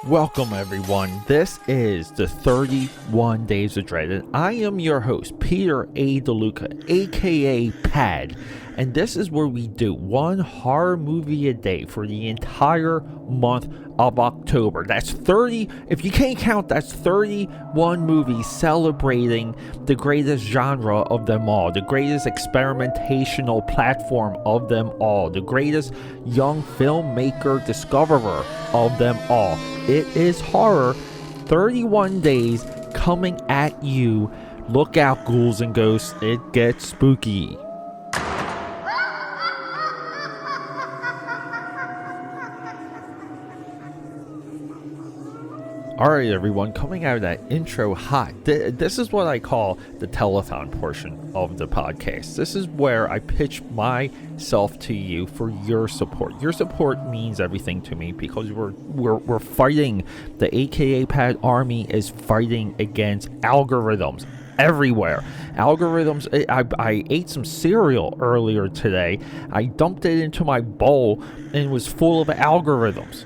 Welcome everyone, this is the 31 Days of Dread, and I am your host, Peter A. DeLuca, aka PAD, and this is where we do one horror movie a day for the entire month of October. That's 30, if you can't count, that's 31 movies celebrating the greatest genre of them all, the greatest experimentational platform of them all, the greatest young filmmaker discoverer of them all. It is horror, 31 days coming at you. Look out, ghouls and ghosts, it gets spooky. Alright everyone, coming out of that intro hot, this is what I call the telethon portion of the podcast. This is where I pitch myself to you for your support. Your support means everything to me because we're fighting, the AKAPAD army is fighting against algorithms everywhere. Algorithms, I ate some cereal earlier today, I dumped it into my bowl and it was full of algorithms.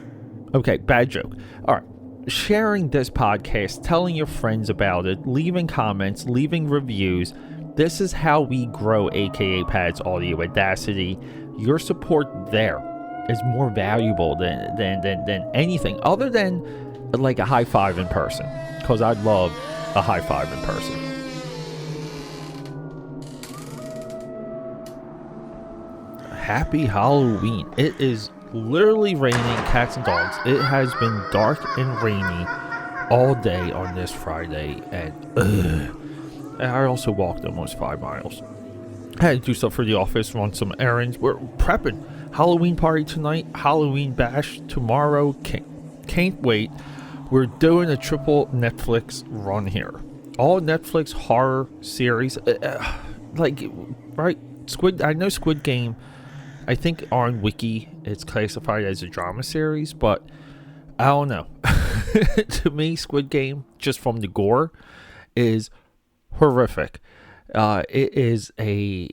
Okay, bad joke. Alright. Sharing this podcast, telling your friends about it, leaving comments, leaving reviews. This is how we grow AKAPAD's audio audacity. Your support there is more valuable than anything other than like a high five in person, because I'd love a high five in person. Happy Halloween. It is literally raining cats and dogs. It has been dark and rainy all day on this Friday, and I also walked almost 5 miles. I had to do stuff for the office, run some errands. We're prepping. Halloween party tonight, Halloween bash tomorrow. Can't wait. We're doing a triple Netflix run here. All Netflix horror series. Right? I know Squid Game, I think on Wiki it's classified as a drama series, but I don't know. To me, Squid Game, just from the gore, is horrific. It is a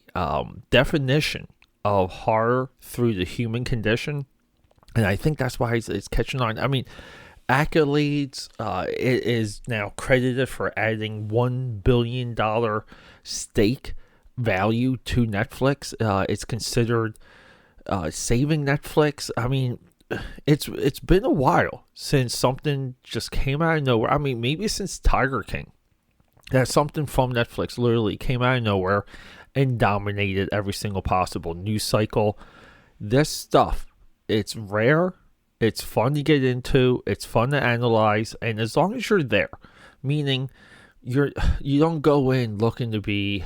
definition of horror through the human condition, and I think that's why it's catching on. I mean, accolades, it is now credited for adding $1 billion stake value to Netflix. It's considered saving Netflix. I mean, it's been a while since something just came out of nowhere. I mean, maybe since Tiger King, that something from Netflix literally came out of nowhere and dominated every single possible news cycle. This stuff, it's rare, it's fun to get into, it's fun to analyze, and as long as you're there, meaning you don't go in looking to be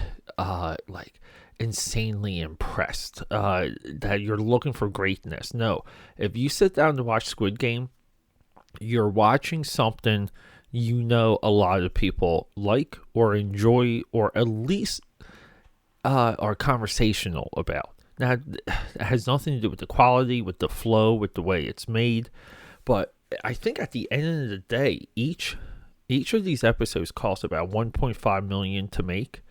insanely impressed, that you're looking for greatness. No, if you sit down to watch Squid Game, you're watching something you know a lot of people like or enjoy, or at least are conversational about. Now, it has nothing to do with the quality, with the flow, with the way it's made, but I think at the end of the day, each of these episodes cost about $1.5 million to make.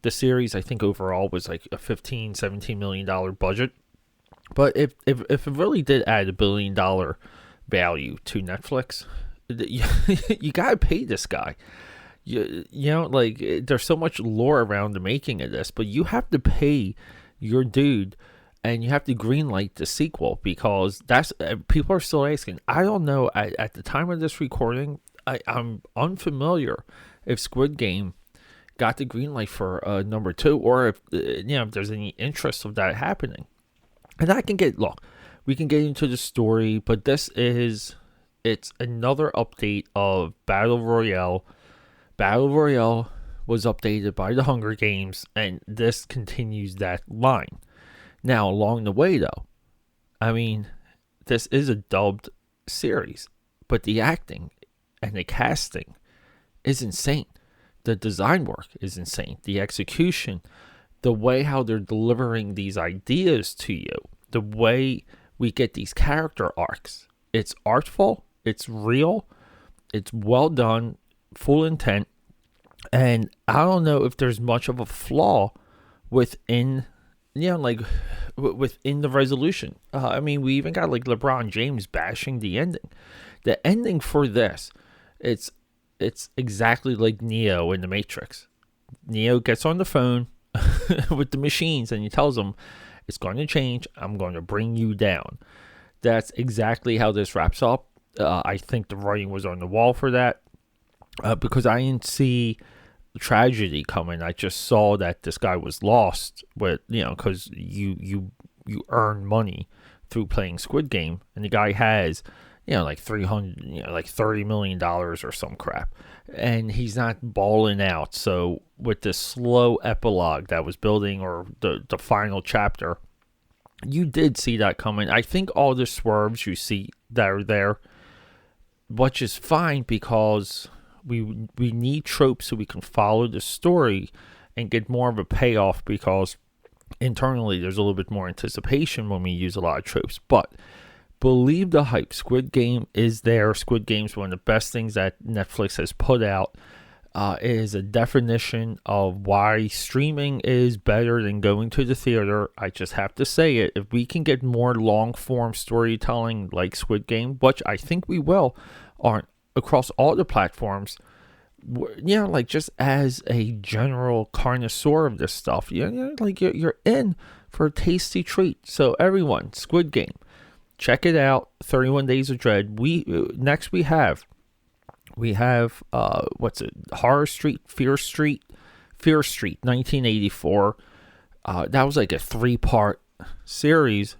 The series, I think, overall was like a $15-17 million budget. But if it really did add $1 billion value to Netflix, you gotta pay this guy. You know, like, there's so much lore around the making of this, but you have to pay your dude, and you have to greenlight the sequel, because that's people are still asking. I don't know, at the time of this recording, I'm unfamiliar if Squid Game got the green light for number 2, or if if there's any interest of that happening. And we can get into the story, but it's another update of Battle Royale. Battle Royale was updated by the Hunger Games, and this continues that line. Now, along the way though, I mean, this is a dubbed series, but the acting and the casting is insane. The design work is insane. The execution, the way how they're delivering these ideas to you, the way we get these character arcs. It's artful, it's real, it's well done, full intent, and I don't know if there's much of a flaw within like within the resolution. I mean, we even got like LeBron James bashing the ending. The ending for this, it's exactly like Neo in the Matrix. Neo gets on the phone with the machines and he tells them, it's going to change. I'm going to bring you down. That's exactly how this wraps up. I think the writing was on the wall for that, because I didn't see tragedy coming. I just saw that this guy was lost, with because you earn money through playing Squid Game, and the guy has like 300, like $30 million or some crap, and he's not balling out. So with this slow epilogue that was building, or the final chapter, you did see that coming. I think all the swerves you see that are there, which is fine, because we need tropes so we can follow the story and get more of a payoff, because internally there's a little bit more anticipation when we use a lot of tropes. But believe the hype. Squid Game is there. Squid Game is one of the best things that Netflix has put out. It is a definition of why streaming is better than going to the theater. I just have to say it. If we can get more long-form storytelling like Squid Game, which I think we will, on across all the platforms, like just as a general connoisseur of this stuff, like you're in for a tasty treat. So everyone, Squid Game, check it out. 31 Days of Dread. Next we have what's it? Fear Street, 1984. That was like a 3-part series.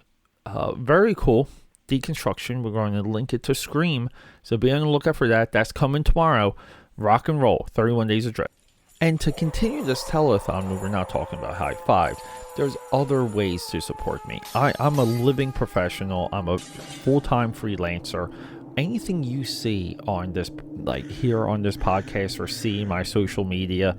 Very cool. Deconstruction. We're going to link it to Scream, so be on the lookout for that. That's coming tomorrow. Rock and roll. 31 Days of Dread. And to continue this telethon, we're not talking about high five. There's other ways to support me. I'm a living professional. I'm a full-time freelancer. Anything you see on this, like here on this podcast, or see my social media,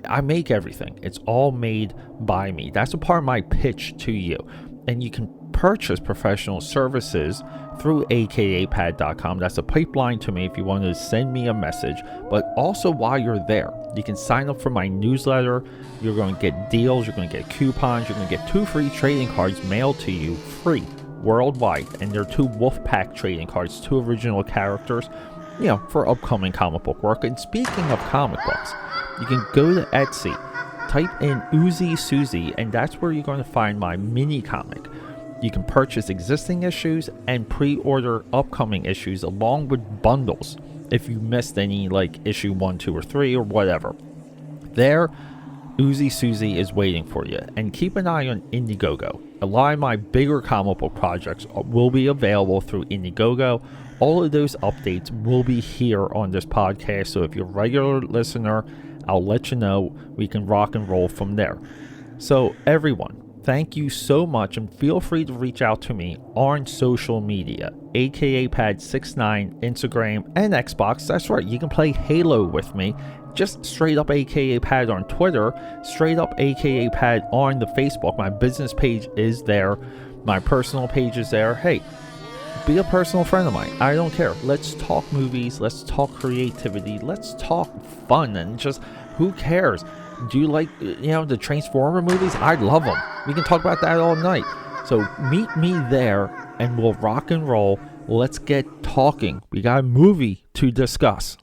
I make everything. It's all made by me. That's a part of my pitch to you. And you can purchase professional services through AKAPAD.com. That's a pipeline to me if you want to send me a message. But also, while you're there, you can sign up for my newsletter. You're going to get deals. You're going to get coupons. You're going to get 2 free trading cards mailed to you free worldwide, and they're 2 Wolfpack trading cards, 2 original characters, for upcoming comic book work. And speaking of comic books, you can go to Etsy, type in Uzi Susie, and that's where you're going to find my mini comic. You can purchase existing issues and pre-order upcoming issues along with bundles if you missed any, like issue 1, 2, or 3, or whatever. There, Uzi Susie is waiting for you. And keep an eye on Indiegogo. A lot of my bigger comic book projects will be available through Indiegogo. All of those updates will be here on this podcast, so if you're a regular listener, I'll let you know. We can rock and roll from there. So everyone, thank you so much, and feel free to reach out to me on social media, AKAPad69, Instagram, and Xbox. That's right, you can play Halo with me. Just straight up AKAPad on Twitter, straight up AKAPad on the Facebook. My business page is there. My personal page is there. Hey, be a personal friend of mine. I don't care. Let's talk movies. Let's talk creativity. Let's talk fun, and just who cares? Do you like, the Transformer movies? I love them. We can talk about that all night. So meet me there, and we'll rock and roll. Let's get talking. We got a movie to discuss.